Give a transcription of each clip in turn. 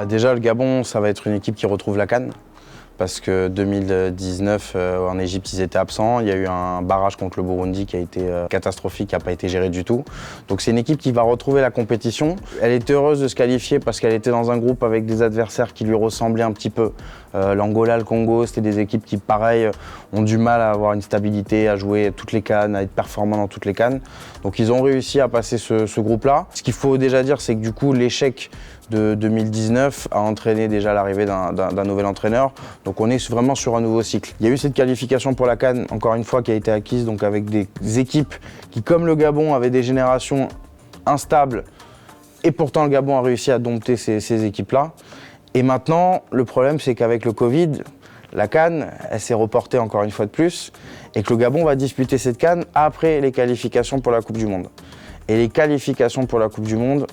Déjà, le Gabon, ça va être une équipe qui retrouve la CAN. Parce que 2019, en Égypte, ils étaient absents. Il y a eu un barrage contre le Burundi qui a été catastrophique, qui n'a pas été géré du tout. Donc c'est une équipe qui va retrouver la compétition. Elle était heureuse de se qualifier parce qu'elle était dans un groupe avec des adversaires qui lui ressemblaient un petit peu. L'Angola, le Congo, c'était des équipes qui, pareil, ont du mal à avoir une stabilité, à jouer toutes les CAN, à être performants dans toutes les CAN. Donc ils ont réussi à passer ce groupe-là. Ce qu'il faut déjà dire, c'est que du coup, l'échec de 2019 a entraîné déjà l'arrivée d'un nouvel entraîneur. Donc on est vraiment sur un nouveau cycle. Il y a eu cette qualification pour la CAN, encore une fois, qui a été acquise donc avec des équipes qui, comme le Gabon, avaient des générations instables. Et pourtant, le Gabon a réussi à dompter ces équipes-là. Et maintenant, le problème, c'est qu'avec le Covid, la CAN, elle s'est reportée encore une fois de plus. Et que le Gabon va disputer cette CAN après les qualifications pour la Coupe du Monde. Et les qualifications pour la Coupe du Monde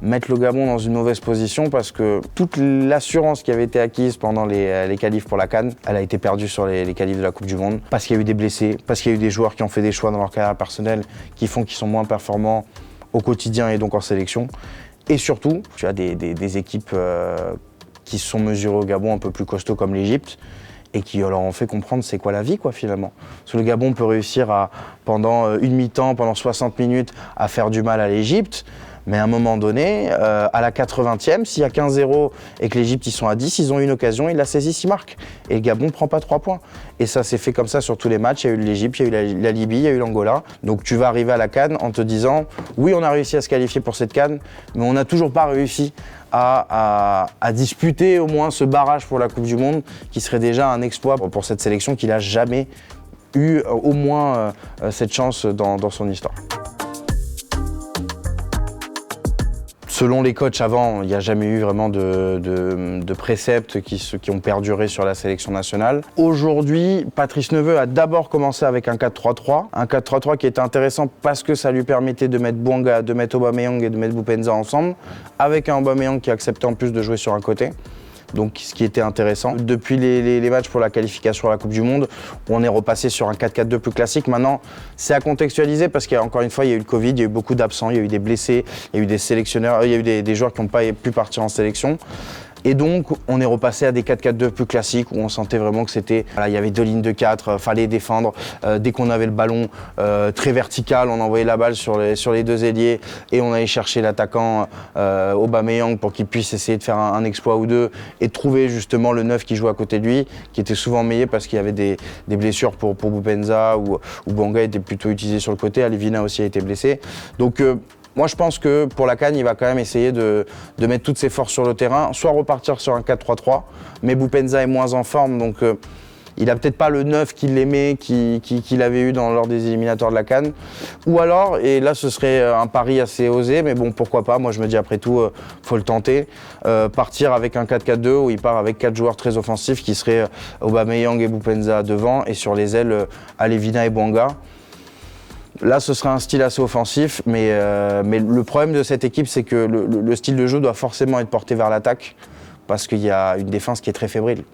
mettre le Gabon dans une mauvaise position parce que toute l'assurance qui avait été acquise pendant les qualifs pour la CAN, elle a été perdue sur les qualifs de la Coupe du Monde parce qu'il y a eu des blessés, parce qu'il y a eu des joueurs qui ont fait des choix dans leur carrière personnelle qui font qu'ils sont moins performants au quotidien et donc en sélection. Et surtout, tu as des équipes qui se sont mesurées au Gabon un peu plus costauds comme l'Égypte et qui leur ont fait comprendre c'est quoi la vie finalement. Parce que le Gabon peut réussir pendant une mi-temps, pendant 60 minutes, à faire du mal à l'Égypte. Mais à un moment donné, à la 80e, s'il y a 15-0 et que l'Égypte ils sont à 10, ils ont une occasion, ils la saisissent, ils marquent. Et le Gabon ne prend pas 3 points. Et ça s'est fait comme ça sur tous les matchs. Il y a eu l'Égypte, il y a eu la Libye, il y a eu l'Angola. Donc tu vas arriver à la CAN en te disant oui, on a réussi à se qualifier pour cette CAN, mais on n'a toujours pas réussi à disputer au moins ce barrage pour la Coupe du Monde, qui serait déjà un exploit pour cette sélection qui n'a jamais eu au moins cette chance dans son histoire. Selon les coachs avant, il n'y a jamais eu vraiment de préceptes qui ont perduré sur la sélection nationale. Aujourd'hui, Patrice Neveu a d'abord commencé avec un 4-3-3. Un 4-3-3 qui était intéressant parce que ça lui permettait de mettre Bouanga, de mettre Aubameyang et de mettre Boupendza ensemble, avec un Aubameyang qui acceptait en plus de jouer sur un côté. Donc ce qui était intéressant. Depuis les matchs pour la qualification à la Coupe du Monde, on est repassé sur un 4-4-2 plus classique. Maintenant, c'est à contextualiser parce qu'encore une fois, il y a eu le Covid, il y a eu beaucoup d'absents, il y a eu des blessés, il y a eu des sélectionneurs, il y a eu des joueurs qui n'ont pas pu partir en sélection. Et donc, on est repassé à des 4-4-2 plus classiques où on sentait vraiment que c'était... il y avait 2 lignes de 4, fallait défendre. Dès qu'on avait le ballon très vertical, on envoyait la balle sur les 2 ailiers et on allait chercher l'attaquant Aubameyang pour qu'il puisse essayer de faire un exploit ou deux et trouver justement le 9 qui joue à côté de lui, qui était souvent meilleur parce qu'il y avait des blessures pour Boupendza ou Bouanga était plutôt utilisé sur le côté. Alevina aussi a été blessé. Donc, moi, je pense que pour la CAN, il va quand même essayer de mettre toutes ses forces sur le terrain, soit repartir sur un 4-3-3, mais Boupendza est moins en forme, donc il n'a peut-être pas le 9 qu'il aimait, qu'il avait eu lors des éliminatoires de la CAN. Ou alors, et là ce serait un pari assez osé, mais bon, pourquoi pas, moi je me dis après tout, faut le tenter, partir avec un 4-4-2 où il part avec 4 joueurs très offensifs qui seraient Aubameyang et Boupendza devant, et sur les ailes, Alevina et Bouanga. Là, ce sera un style assez offensif, mais le problème de cette équipe, c'est que le style de jeu doit forcément être porté vers l'attaque, parce qu'il y a une défense qui est très fébrile.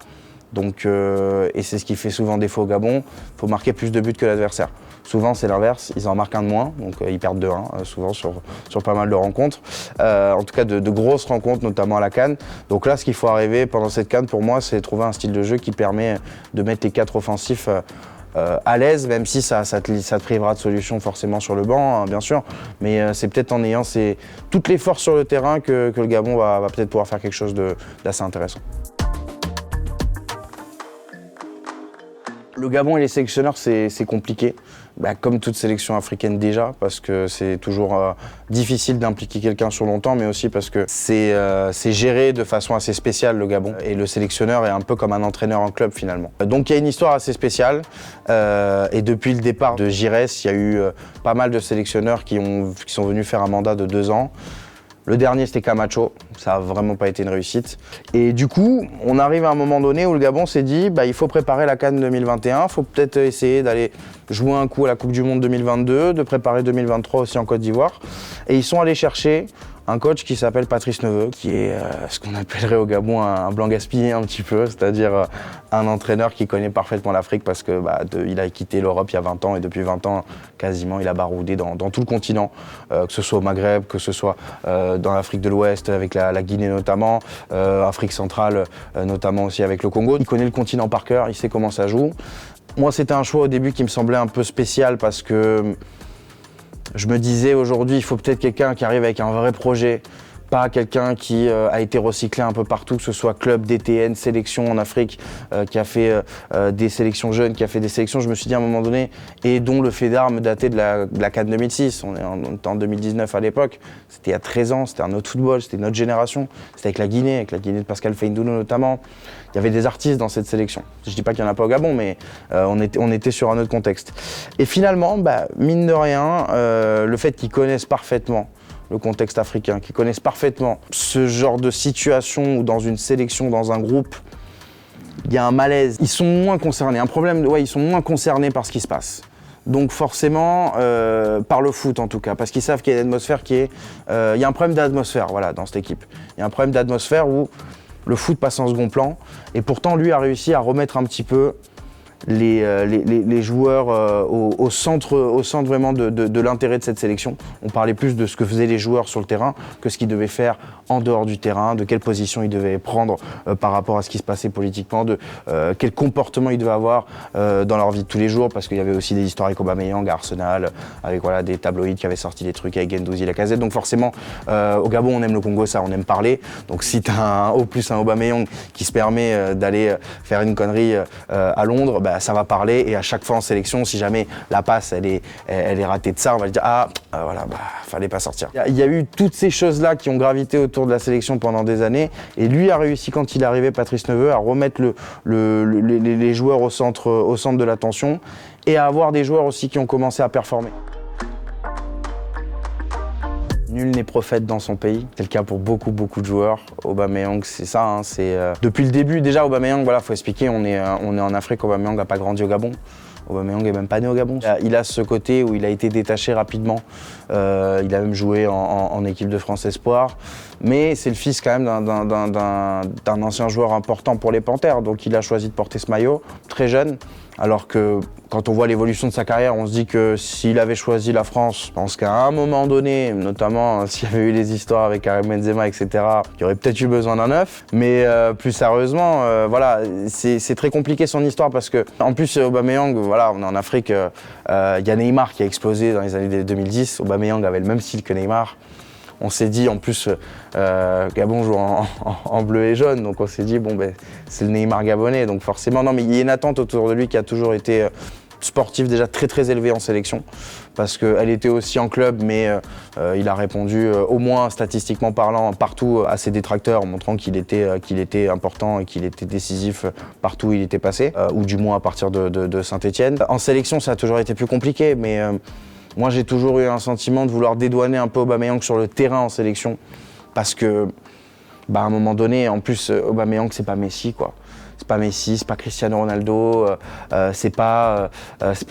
Donc, et c'est ce qui fait souvent défaut au Gabon, il faut marquer plus de buts que l'adversaire. Souvent, c'est l'inverse, ils en marquent un de moins, donc ils perdent 2-1, souvent sur pas mal de rencontres. En tout cas, de grosses rencontres, notamment à la CAN. Donc là, ce qu'il faut arriver pendant cette CAN, pour moi, c'est trouver un style de jeu qui permet de mettre les 4 offensifs à l'aise, même si ça te privera de solutions forcément sur le banc, hein, bien sûr. Mais c'est peut-être en ayant toutes les forces sur le terrain que le Gabon va peut-être pouvoir faire quelque chose d'assez intéressant. Le Gabon et les sélectionneurs, c'est compliqué, comme toute sélection africaine déjà, parce que c'est toujours difficile d'impliquer quelqu'un sur longtemps, mais aussi parce que c'est géré de façon assez spéciale, le Gabon. Et le sélectionneur est un peu comme un entraîneur en club, finalement. Donc il y a une histoire assez spéciale, et depuis le départ de Giresse, il y a eu pas mal de sélectionneurs qui sont venus faire un mandat de 2 ans. Le dernier, c'était Camacho. Ça n'a vraiment pas été une réussite. Et du coup, on arrive à un moment donné où le Gabon s'est dit il faut préparer la CAN 2021, il faut peut-être essayer d'aller jouer un coup à la Coupe du Monde 2022, de préparer 2023 aussi en Côte d'Ivoire. Et ils sont allés chercher un coach qui s'appelle Patrice Neveu, qui est ce qu'on appellerait au Gabon un blanc gaspillé un petit peu, c'est-à-dire un entraîneur qui connaît parfaitement l'Afrique parce que il a quitté l'Europe il y a 20 ans et depuis 20 ans, quasiment, il a baroudé dans tout le continent, que ce soit au Maghreb, que ce soit dans l'Afrique de l'Ouest avec la Guinée notamment, Afrique centrale notamment aussi avec le Congo. Il connaît le continent par cœur, il sait comment ça joue. Moi, c'était un choix au début qui me semblait un peu spécial parce que je me disais aujourd'hui, il faut peut-être quelqu'un qui arrive avec un vrai projet, pas quelqu'un qui a été recyclé un peu partout, que ce soit club, DTN, sélection en Afrique, qui a fait des sélections jeunes, qui a fait des sélections. Je me suis dit à un moment donné, et dont le fait d'armes datait de la CAN 2006, on est en 2019 à l'époque, c'était il y a 13 ans, c'était un autre football, c'était notre génération, c'était avec la Guinée de Pascal Feindouno notamment. Il y avait des artistes dans cette sélection. Je ne dis pas qu'il n'y en a pas au Gabon, mais on était sur un autre contexte. Et finalement, mine de rien, le fait qu'ils connaissent parfaitement le contexte africain, qu'ils connaissent parfaitement ce genre de situation où dans une sélection, dans un groupe, il y a un malaise. Ils sont moins concernés. Un problème, ils sont moins concernés par ce qui se passe. Donc forcément, par le foot en tout cas, parce qu'ils savent qu'il y a une atmosphère qui est... il y a un problème d'atmosphère, voilà, dans cette équipe. Il y a un problème d'atmosphère où le foot passe en second plan, et pourtant lui a réussi à remettre un petit peu les joueurs au centre vraiment de l'intérêt de cette sélection. On parlait plus de ce que faisaient les joueurs sur le terrain que ce qu'ils devaient faire en dehors du terrain, de quelle position ils devaient prendre par rapport à ce qui se passait politiquement, de quel comportement ils devaient avoir dans leur vie de tous les jours, parce qu'il y avait aussi des histoires avec Aubameyang à Arsenal, avec des tabloïds qui avaient sorti des trucs avec Guendouzi, Lacazette. Donc forcément, au Gabon, on aime le Congo, ça, on aime parler. Donc si tu as un Aubameyang qui se permet d'aller faire une connerie à Londres, ça va parler, et à chaque fois en sélection, si jamais la passe elle est ratée de ça, on va dire fallait pas sortir. Il y a eu toutes ces choses-là qui ont gravité autour de la sélection pendant des années, et lui a réussi quand il est arrivé, Patrice Neveu, à remettre les joueurs au centre de l'attention, et à avoir des joueurs aussi qui ont commencé à performer. Nul n'est prophète dans son pays, c'est le cas pour beaucoup de joueurs. Aubameyang, c'est ça, depuis le début déjà. Aubameyang, faut expliquer, on est en Afrique. Aubameyang n'a pas grandi au Gabon. Aubameyang n'est même pas né au Gabon. Il a ce côté où il a été détaché rapidement. Il a même joué en équipe de France Espoir. Mais c'est le fils quand même d'un ancien joueur important pour les Panthères. Donc il a choisi de porter ce maillot très jeune. Alors que quand on voit l'évolution de sa carrière, on se dit que s'il avait choisi la France, je pense qu'à un moment donné, notamment s'il y avait eu les histoires avec Karim Benzema, etc., il y aurait peut-être eu besoin d'un neuf. Mais plus sérieusement, c'est très compliqué son histoire, parce que en plus Aubameyang, on est en Afrique, il y a Neymar qui a explosé dans les années 2010. Aubameyang avait le même style que Neymar. On s'est dit, en plus, Gabon joue en bleu et jaune, donc on s'est dit, c'est le Neymar gabonais, donc forcément, non, mais il y a une attente autour de lui qui a toujours été sportive, déjà très élevée en sélection, parce qu'elle était aussi en club, mais il a répondu, au moins statistiquement parlant, partout à ses détracteurs, en montrant qu'il était important et qu'il était décisif partout où il était passé, ou du moins à partir de Saint-Etienne. En sélection, ça a toujours été plus compliqué, mais... moi, j'ai toujours eu un sentiment de vouloir dédouaner un peu Aubameyang sur le terrain en sélection, parce que, à un moment donné, en plus, Aubameyang, c'est pas Messi, quoi. C'est pas Messi, c'est pas Cristiano Ronaldo, c'est pas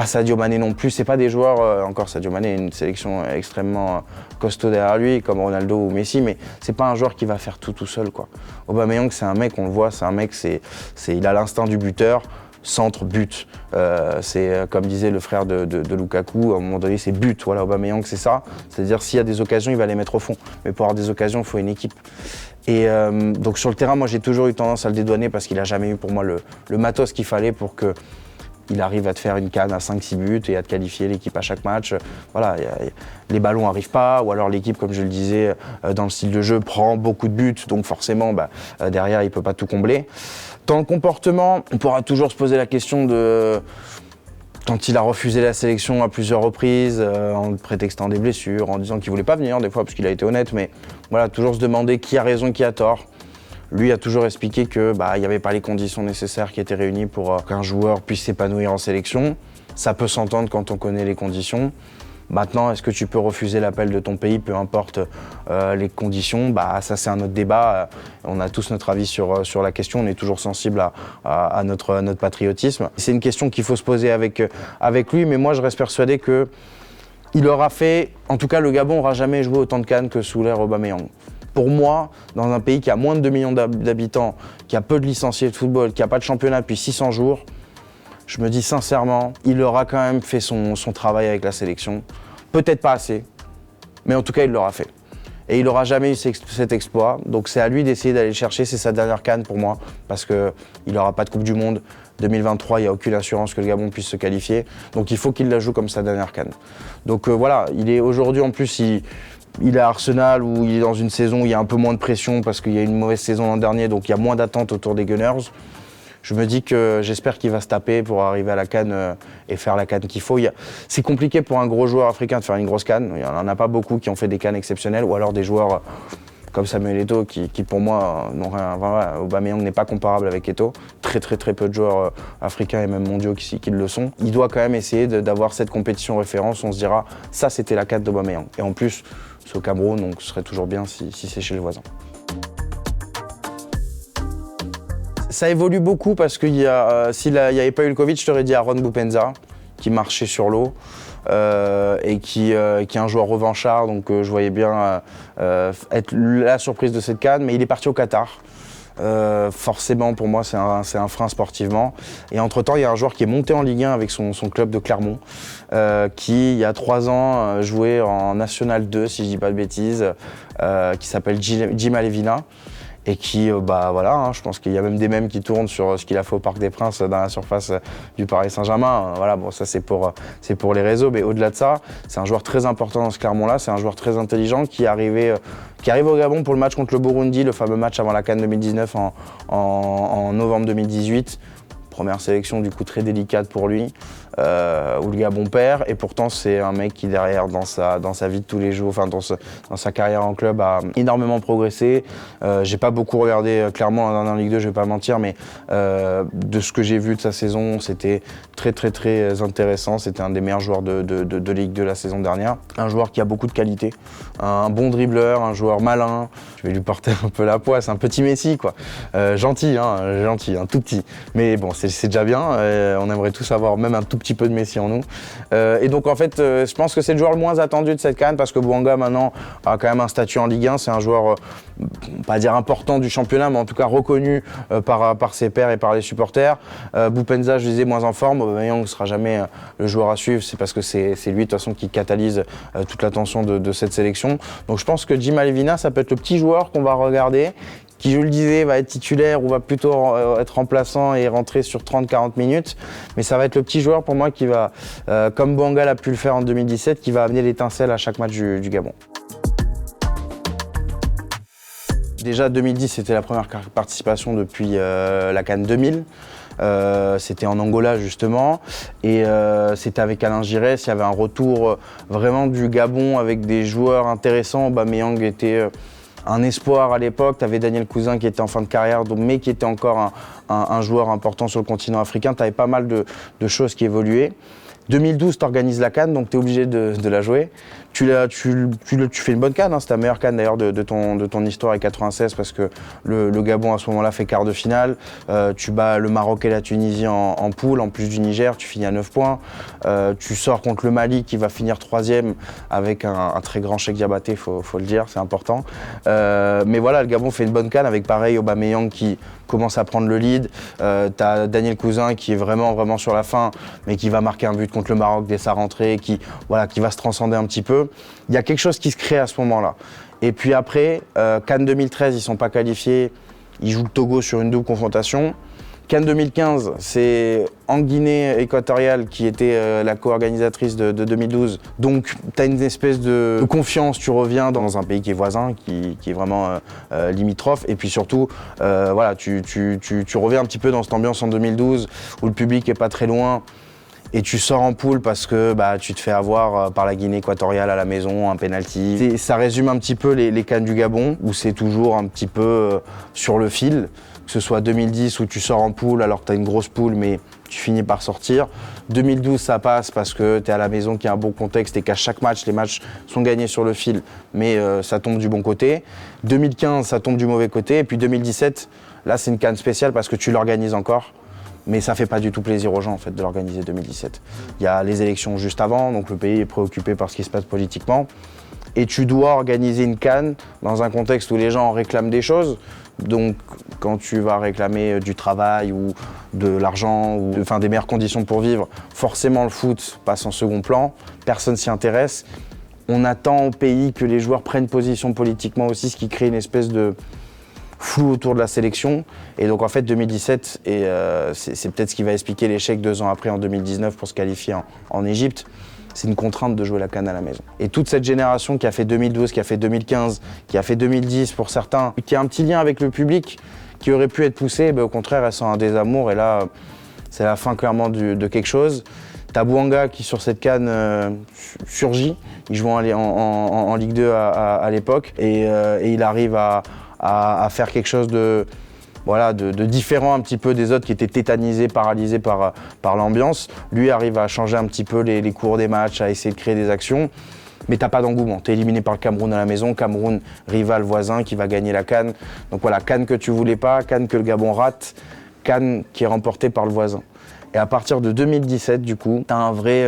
Sadio Mané non plus. C'est pas des joueurs, encore Sadio Mané a une sélection extrêmement costaud derrière lui, comme Ronaldo ou Messi, mais c'est pas un joueur qui va faire tout seul, quoi. Aubameyang, c'est un mec, on le voit, c'est un mec, il a l'instinct du buteur. Centre, but. C'est comme disait le frère de Lukaku, à un moment donné, c'est but. Voilà, Aubameyang, c'est ça. C'est-à-dire, s'il y a des occasions, il va les mettre au fond. Mais pour avoir des occasions, il faut une équipe. Et donc sur le terrain, moi, j'ai toujours eu tendance à le dédouaner, parce qu'il n'a jamais eu pour moi le matos qu'il fallait pour qu'il arrive à te faire une canne à 5-6 buts et à te qualifier l'équipe à chaque match. Voilà, les ballons n'arrivent pas, ou alors l'équipe, comme je le disais, dans le style de jeu, prend beaucoup de buts, donc forcément, derrière, il ne peut pas tout combler. Dans le comportement, on pourra toujours se poser la question de... Quand il a refusé la sélection à plusieurs reprises, en prétextant des blessures, en disant qu'il ne voulait pas venir des fois, parce qu'il a été honnête, mais voilà, toujours se demander qui a raison, qui a tort. Lui a toujours expliqué qu'il n'y avait pas les conditions nécessaires qui étaient réunies pour qu'un joueur puisse s'épanouir en sélection. Ça peut s'entendre quand on connaît les conditions. Maintenant, est-ce que tu peux refuser l'appel de ton pays, peu importe les conditions? Ça, c'est un autre débat. On a tous notre avis sur la question. On est toujours sensible à notre patriotisme. C'est une question qu'il faut se poser avec lui, mais moi, je reste persuadé que Il aura fait, en tout cas le Gabon n'aura jamais joué autant de CAN que sous l'ère Aubameyang. Pour moi, dans un pays qui a moins de 2 millions d'habitants, qui a peu de licenciés de football, qui n'a pas de championnat depuis 600 jours, je me dis sincèrement, il aura quand même fait son travail avec la sélection. Peut-être pas assez, mais en tout cas il l'aura fait. Et il n'aura jamais eu cet exploit, donc c'est à lui d'essayer d'aller le chercher, c'est sa dernière CAN pour moi, parce qu'il n'aura pas de Coupe du Monde. 2023, il n'y a aucune assurance que le Gabon puisse se qualifier, donc il faut qu'il la joue comme sa dernière CAN. Donc voilà, il est aujourd'hui en plus, il est à Arsenal où il est dans une saison où il y a un peu moins de pression parce qu'il y a une mauvaise saison l'an dernier, donc il y a moins d'attentes autour des Gunners. Je me dis que j'espère qu'il va se taper pour arriver à la CAN et faire la CAN qu'il faut. C'est compliqué pour un gros joueur africain de faire une grosse CAN. Il n'y en a pas beaucoup qui ont fait des CAN exceptionnelles, ou alors des joueurs comme Samuel Eto'o qui pour moi, n'ont rien. Voilà, Aubameyang n'est pas comparable avec Eto'o. Très peu de joueurs africains et même mondiaux qui le sont. Il doit quand même essayer d'avoir cette compétition référence. On se dira, ça c'était la CAN d'Aubameyang. Et en plus, c'est au Cameroun, donc ce serait toujours bien si c'est chez le voisin. Ça évolue beaucoup parce que s'il n'y avait pas eu le Covid, je t'aurais dit Aaron Boupendza, qui marchait sur l'eau et qui est un joueur revanchard, donc je voyais bien être la surprise de cette CAN, mais il est parti au Qatar. Forcément, pour moi, c'est un frein sportivement. Et entre-temps, il y a un joueur qui est monté en Ligue 1 avec son club de Clermont, qui, il y a 3 ans, jouait en National 2, si je ne dis pas de bêtises, qui s'appelle Jim Alevina. Et qui, voilà, je pense qu'il y a même des mèmes qui tournent sur ce qu'il a fait au Parc des Princes dans la surface du Paris Saint-Germain. Voilà, bon, ça c'est pour les réseaux, mais au-delà de ça, c'est un joueur très important dans ce Clermont-là, c'est un joueur très intelligent qui arrive au Gabon pour le match contre le Burundi, le fameux match avant la CAN 2019 en novembre 2018. Première sélection du coup très délicate pour lui, où le Gabon perd, et pourtant c'est un mec qui derrière dans sa vie de tous les jours, enfin dans sa carrière en club a énormément progressé. J'ai pas beaucoup regardé clairement en Ligue 2, je vais pas mentir, mais de ce que j'ai vu de sa saison, c'était très intéressant. C'était un des meilleurs joueurs de Ligue 2 la saison dernière. Un joueur qui a beaucoup de qualité, un bon dribbleur, un joueur malin. Je vais lui porter un peu la poisse, un petit Messi quoi. Gentil, un tout petit. Mais bon, c'est déjà bien. On aimerait tous avoir même un tout petit peu de Messi en nous. Et donc en fait, je pense que c'est le joueur le moins attendu de cette CAN parce que Bouanga maintenant a quand même un statut en Ligue 1. C'est un joueur, pas dire important du championnat, mais en tout cas reconnu par ses pairs et par les supporters. Boupendza, je disais, moins en forme. Aubameyang ne sera jamais le joueur à suivre. C'est parce que c'est lui de toute façon qui catalyse toute l'attention de cette sélection. Donc je pense que Jim Alevina, ça peut être le petit joueur qu'on va regarder, qui, je le disais, va être titulaire ou va plutôt être remplaçant et rentrer sur 30-40 minutes. Mais ça va être le petit joueur pour moi qui va, comme Bouanga l'a pu le faire en 2017, qui va amener l'étincelle à chaque match du Gabon. Déjà 2010, c'était la première participation depuis la CAN 2000. C'était en Angola justement et c'était avec Alain Giresse. Il y avait un retour vraiment du Gabon avec des joueurs intéressants. Aubameyang était un espoir à l'époque. Tu avais Daniel Cousin qui était en fin de carrière, mais qui était encore un joueur important sur le continent africain. Tu avais pas mal de choses qui évoluaient. 2012, tu organises la CAN, donc tu es obligé de la jouer. Tu fais une bonne CAN, hein, c'est ta meilleure CAN d'ailleurs de ton histoire avec 96 parce que le Gabon à ce moment-là fait quart de finale. Tu bats le Maroc et la Tunisie en poule, en plus du Niger, tu finis à 9 points. Tu sors contre le Mali qui va finir 3e avec un très grand Cheikh Diabaté, faut le dire, c'est important. Mais voilà, le Gabon fait une bonne CAN avec pareil Aubameyang qui commence à prendre le lead. T'as Daniel Cousin qui est vraiment sur la fin, mais qui va marquer un but contre le Maroc dès sa rentrée, qui va se transcender un petit peu. Il y a quelque chose qui se crée à ce moment-là. Et puis après, CAN 2013, ils ne sont pas qualifiés. Ils jouent le Togo sur une double confrontation. CAN 2015, c'est en Guinée équatoriale qui était la co-organisatrice de 2012. Donc tu as une espèce de confiance, tu reviens dans un pays qui est voisin, qui est vraiment limitrophe. Et puis surtout, tu reviens un petit peu dans cette ambiance en 2012 où le public n'est pas très loin. Et tu sors en poule parce que tu te fais avoir par la Guinée équatoriale à la maison, un penalty. Ça résume un petit peu les CAN du Gabon, où c'est toujours un petit peu sur le fil. Que ce soit 2010 où tu sors en poule alors que tu as une grosse poule mais tu finis par sortir. 2012 ça passe parce que tu es à la maison, qu'il y a un bon contexte et qu'à chaque match, les matchs sont gagnés sur le fil mais ça tombe du bon côté. 2015 ça tombe du mauvais côté et puis 2017, là c'est une CAN spéciale parce que tu l'organises encore. Mais ça fait pas du tout plaisir aux gens en fait de l'organiser 2017. Il y a les élections juste avant, donc le pays est préoccupé par ce qui se passe politiquement. Et tu dois organiser une CAN dans un contexte où les gens réclament des choses. Donc quand tu vas réclamer du travail ou de l'argent ou des meilleures conditions pour vivre, forcément le foot passe en second plan, personne s'y intéresse. On attend au pays que les joueurs prennent position politiquement aussi, ce qui crée une espèce de flou autour de la sélection. Et donc en fait 2017, c'est peut-être ce qui va expliquer l'échec 2 ans après en 2019 pour se qualifier en Égypte, c'est une contrainte de jouer la CAN à la maison. Et toute cette génération qui a fait 2012, qui a fait 2015, qui a fait 2010 pour certains, qui a un petit lien avec le public, qui aurait pu être poussé, au contraire elle sent un désamour et là c'est la fin clairement de quelque chose. T'as Bouanga qui sur cette CAN surgit, il joue en Ligue 2 à l'époque et il arrive à faire quelque chose de différent un petit peu des autres qui étaient tétanisés, paralysés par l'ambiance. Lui arrive à changer un petit peu les cours des matchs, à essayer de créer des actions. Mais t'as pas d'engouement, t'es éliminé par le Cameroun à la maison, Cameroun rival voisin qui va gagner la CAN. Donc voilà, CAN que tu voulais pas, CAN que le Gabon rate, CAN qui est remporté par le voisin. Et à partir de 2017 du coup, t'as un vrai,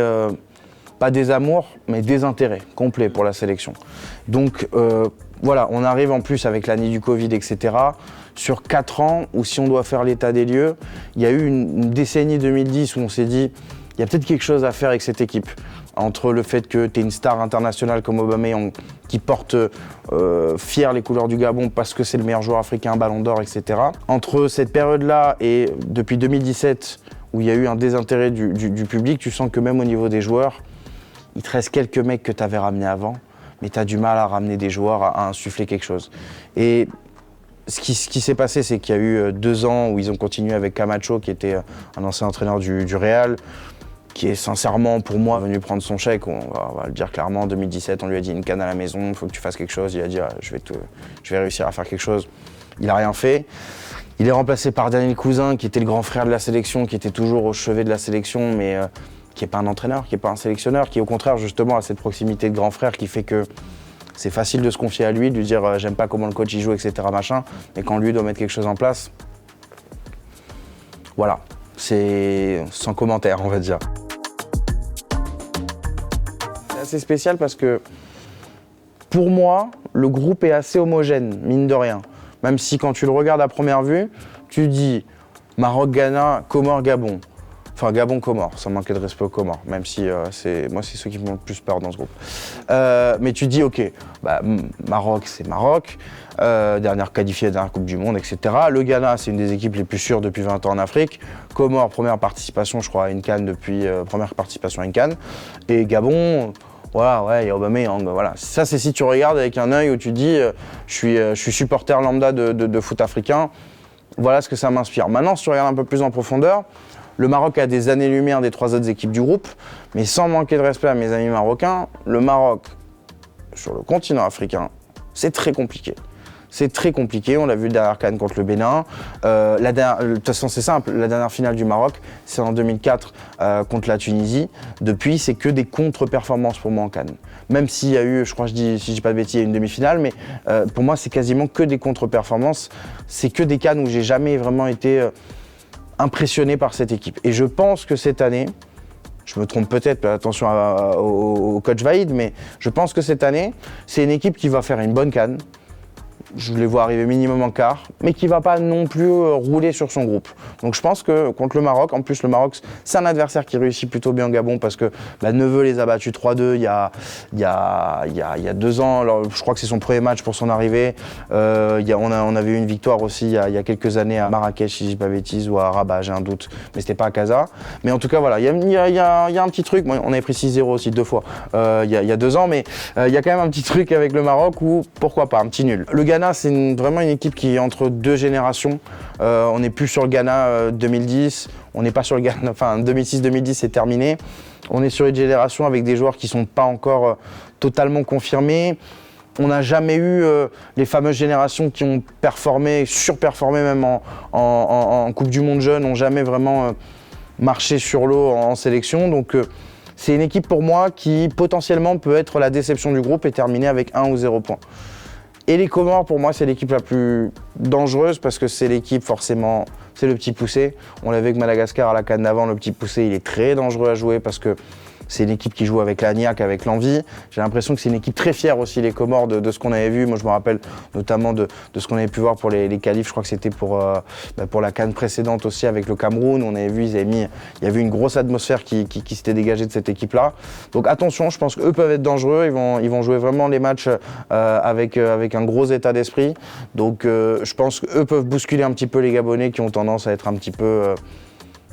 pas désamour, mais désintérêt complet pour la sélection. Donc voilà, on arrive en plus avec l'année du Covid, etc. Sur 4 ans, où si on doit faire l'état des lieux, il y a eu une décennie 2010 où on s'est dit, il y a peut-être quelque chose à faire avec cette équipe. Entre le fait que tu es une star internationale comme Aubameyang, qui porte fier les couleurs du Gabon parce que c'est le meilleur joueur africain, ballon d'or, etc. Entre cette période-là et depuis 2017, où il y a eu un désintérêt du public, tu sens que même au niveau des joueurs, il te reste quelques mecs que tu avais ramenés avant, mais tu as du mal à ramener des joueurs, à insuffler quelque chose. Et ce qui s'est passé, c'est qu'il y a eu 2 ans où ils ont continué avec Camacho, qui était un ancien entraîneur du Real, qui est sincèrement, pour moi, venu prendre son chèque. On va le dire clairement, en 2017, on lui a dit une CAN à la maison, il faut que tu fasses quelque chose. Il a dit je vais réussir à faire quelque chose. Il n'a rien fait. Il est remplacé par Daniel Cousin, qui était le grand frère de la sélection, qui était toujours au chevet de la sélection, mais qui n'est pas un entraîneur, qui n'est pas un sélectionneur, qui au contraire justement a cette proximité de grand frère qui fait que c'est facile de se confier à lui, de lui dire j'aime pas comment le coach y joue, etc. machin, mais quand lui doit mettre quelque chose en place, voilà, c'est sans commentaire, on va dire. C'est assez spécial parce que pour moi, le groupe est assez homogène, mine de rien. Même si quand tu le regardes à première vue, tu dis Maroc, Ghana, Comores, Gabon. Enfin, Gabon-Comores, sans manquer de respect aux Comores, même si c'est ceux qui me font le plus peur dans ce groupe. Mais tu dis, ok, Maroc, c'est Maroc, dernière qualifiée, dernière Coupe du Monde, etc. Le Ghana, c'est une des équipes les plus sûres depuis 20 ans en Afrique. Comores, première participation, je crois, à une CAN depuis première participation à une CAN. Et Gabon, voilà, ouais, il y a Aubameyang, voilà. Ça, c'est si tu regardes avec un œil où tu dis, je suis supporter lambda de foot africain, voilà ce que ça m'inspire. Maintenant, si tu regardes un peu plus en profondeur, le Maroc a des années-lumière des 3 autres équipes du groupe, mais sans manquer de respect à mes amis marocains, le Maroc, sur le continent africain, c'est très compliqué. C'est très compliqué, on l'a vu derrière CAN contre le Bénin. De toute façon, c'est simple, la dernière finale du Maroc, c'est en 2004 contre la Tunisie. Depuis, c'est que des contre-performances pour moi en CAN. Même s'il y a eu, je crois, si je dis pas de bêtises, il y a une demi-finale, mais pour moi, c'est quasiment que des contre-performances. C'est que des CAN où j'ai jamais vraiment été impressionné par cette équipe. Et je pense que cette année, je me trompe peut-être, attention au coach Vaïd, mais je pense que cette année, c'est une équipe qui va faire une bonne CAN. Je les vois arriver minimum en quart, mais qui ne va pas non plus rouler sur son groupe. Donc je pense que contre le Maroc, en plus le Maroc, c'est un adversaire qui réussit plutôt bien au Gabon parce que Neveu les a battus 3-2 il y a 2 ans. Alors, je crois que c'est son premier match pour son arrivée. On avait eu une victoire aussi il y a quelques années à Marrakech, si je ne dis pas bêtise, ou à Rabat, j'ai un doute, mais c'était pas à Casa. Mais en tout cas, voilà, il y a un petit truc. Bon, on avait pris 6-0 aussi 2 fois il y a 2 ans, mais il y a quand même un petit truc avec le Maroc où, pourquoi pas, un petit nul. Le Ghana, c'est vraiment une équipe qui est entre 2 générations. On n'est plus sur le Ghana 2010, on n'est pas sur le Ghana, enfin 2006-2010 c'est terminé. On est sur une génération avec des joueurs qui ne sont pas encore totalement confirmés. On n'a jamais eu les fameuses générations qui ont performé, surperformé même en Coupe du Monde jeune, n'ont jamais vraiment marché sur l'eau en sélection. Donc c'est une équipe pour moi qui potentiellement peut être la déception du groupe et terminer avec 1 ou 0 points. Et les Comores, pour moi, c'est l'équipe la plus dangereuse parce que c'est l'équipe, forcément, c'est le petit poussé. On l'a vu avec Madagascar à la CAN d'avant, le petit poussé, il est très dangereux à jouer parce que c'est une équipe qui joue avec la niaque, avec l'envie. J'ai l'impression que c'est une équipe très fière aussi, les Comores, de ce qu'on avait vu. Moi, je me rappelle notamment de ce qu'on avait pu voir pour les qualifs. Je crois que c'était pour la CAN précédente aussi avec le Cameroun. On avait vu, il y avait une grosse atmosphère qui s'était dégagée de cette équipe-là. Donc attention, je pense qu'eux peuvent être dangereux. Ils vont jouer vraiment les matchs avec un gros état d'esprit. Donc je pense qu'eux peuvent bousculer un petit peu les Gabonais qui ont tendance à être un petit peu...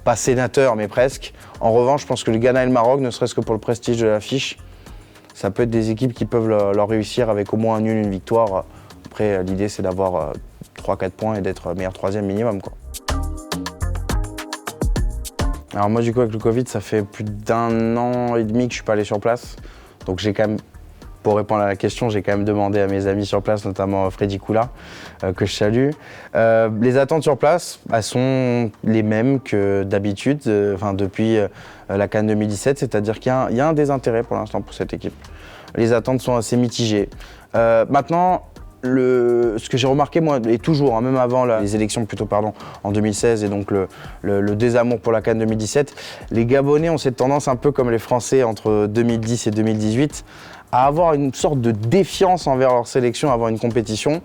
pas sénateur, mais presque. En revanche, je pense que le Ghana et le Maroc, ne serait-ce que pour le prestige de l'affiche, ça peut être des équipes qui peuvent leur réussir avec au moins un nul, une victoire. Après, l'idée, c'est d'avoir 3-4 points et d'être meilleur troisième minimum, quoi. Alors moi, du coup, avec le Covid, ça fait plus d'1 an et demi que je suis pas allé sur place. Donc j'ai quand même... Pour répondre à la question, j'ai quand même demandé à mes amis sur place, notamment Freddy Koula, que je salue. Les attentes sur place, elles sont les mêmes que d'habitude, depuis la CAN 2017, c'est-à-dire qu'il y a un désintérêt pour l'instant pour cette équipe. Les attentes sont assez mitigées. Maintenant, ce que j'ai remarqué, moi, et toujours, même avant les élections en 2016, et donc le désamour pour la CAN 2017, les Gabonais ont cette tendance un peu comme les Français entre 2010 et 2018, à avoir une sorte de défiance envers leur sélection avant une compétition.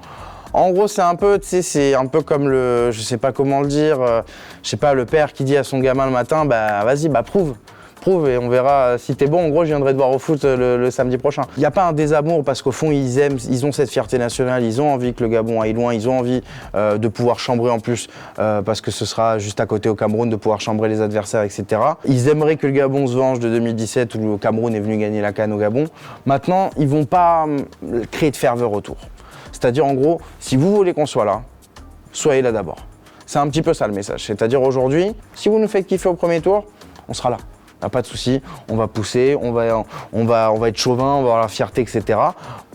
En gros, c'est un peu comme je sais pas comment le dire, le père qui dit à son gamin le matin, vas-y, prouve et on verra si t'es bon. En gros, je viendrai te voir au foot le samedi prochain. Il n'y a pas un désamour parce qu'au fond, ils ont cette fierté nationale, ils ont envie que le Gabon aille loin, ils ont envie de pouvoir chambrer en plus parce que ce sera juste à côté au Cameroun, de pouvoir chambrer les adversaires, etc. Ils aimeraient que le Gabon se venge de 2017 où le Cameroun est venu gagner la CAN au Gabon. Maintenant, ils vont pas créer de ferveur autour. C'est-à-dire, en gros, si vous voulez qu'on soit là, soyez là d'abord. C'est un petit peu ça le message. C'est-à-dire aujourd'hui, si vous nous faites kiffer au premier tour, on sera là. Pas de souci, on va pousser, on va être chauvin, on va avoir la fierté, etc.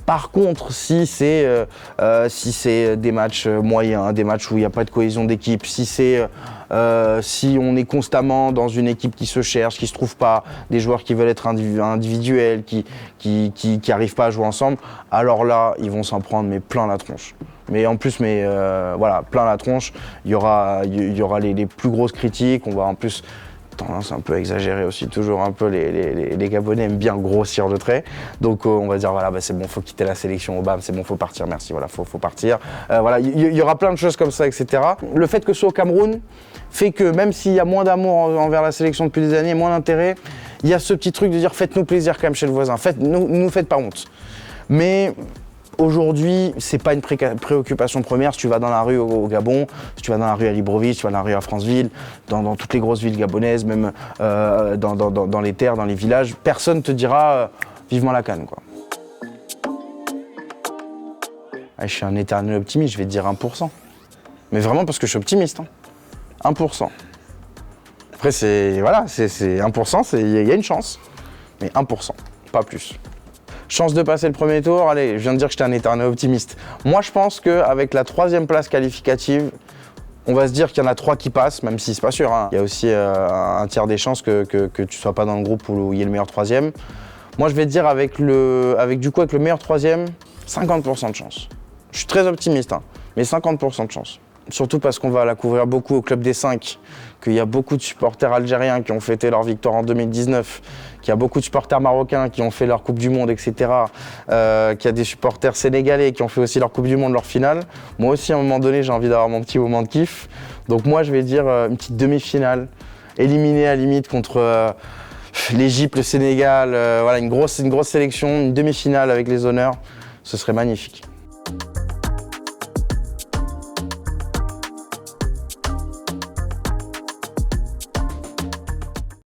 Par contre, si c'est des matchs moyens, des matchs où il n'y a pas de cohésion d'équipe, si on est constamment dans une équipe qui se cherche, qui se trouve pas, des joueurs qui veulent être individuels, qui arrivent pas à jouer ensemble, alors là, ils vont s'en prendre plein la tronche. Mais en plus, plein la tronche. Il y aura les plus grosses critiques. On va en plus tendance un peu à exagérer aussi, toujours un peu, les Gabonais aiment bien grossir le trait, donc on va dire c'est bon, faut quitter la sélection, c'est bon, faut partir, merci, faut partir. Il y aura plein de choses comme ça, etc. Le fait que ce soit au Cameroun fait que même s'il y a moins d'amour envers la sélection depuis des années, moins d'intérêt, il y a ce petit truc de dire faites-nous plaisir quand même chez le voisin, nous faites pas honte. Mais aujourd'hui, c'est pas une préoccupation première. Si tu vas dans la rue au Gabon, si tu vas dans la rue à Libreville, si tu vas dans la rue à Franceville, dans toutes les grosses villes gabonaises, même dans les terres, dans les villages, personne te dira vivement la CAN, quoi. Je suis un éternel optimiste, je vais te dire 1%. Mais vraiment parce que je suis optimiste. 1%. Après, c'est 1%, il y a une chance. Mais 1%, pas plus. Chance de passer le premier tour, allez, je viens de dire que j'étais un éternel optimiste. Moi, je pense qu'avec la 3e place qualificative, on va se dire qu'il y en a 3 qui passent, même si c'est pas sûr. Il y a aussi un tiers des chances que tu sois pas dans le groupe où il y ait le meilleur 3e. Moi, je vais te dire avec le meilleur 3e, 50% de chance. Je suis très optimiste, mais 50% de chance. Surtout parce qu'on va la couvrir beaucoup au Club des 5, qu'il y a beaucoup de supporters algériens qui ont fêté leur victoire en 2019, qu'il y a beaucoup de supporters marocains qui ont fait leur Coupe du Monde, etc. Qu'il y a des supporters sénégalais qui ont fait aussi leur Coupe du Monde, leur finale. Moi aussi, à un moment donné, j'ai envie d'avoir mon petit moment de kiff. Donc moi, je vais dire une petite demi-finale, éliminée à limite contre l'Égypte, le Sénégal, une grosse sélection, une demi-finale avec les honneurs. Ce serait magnifique.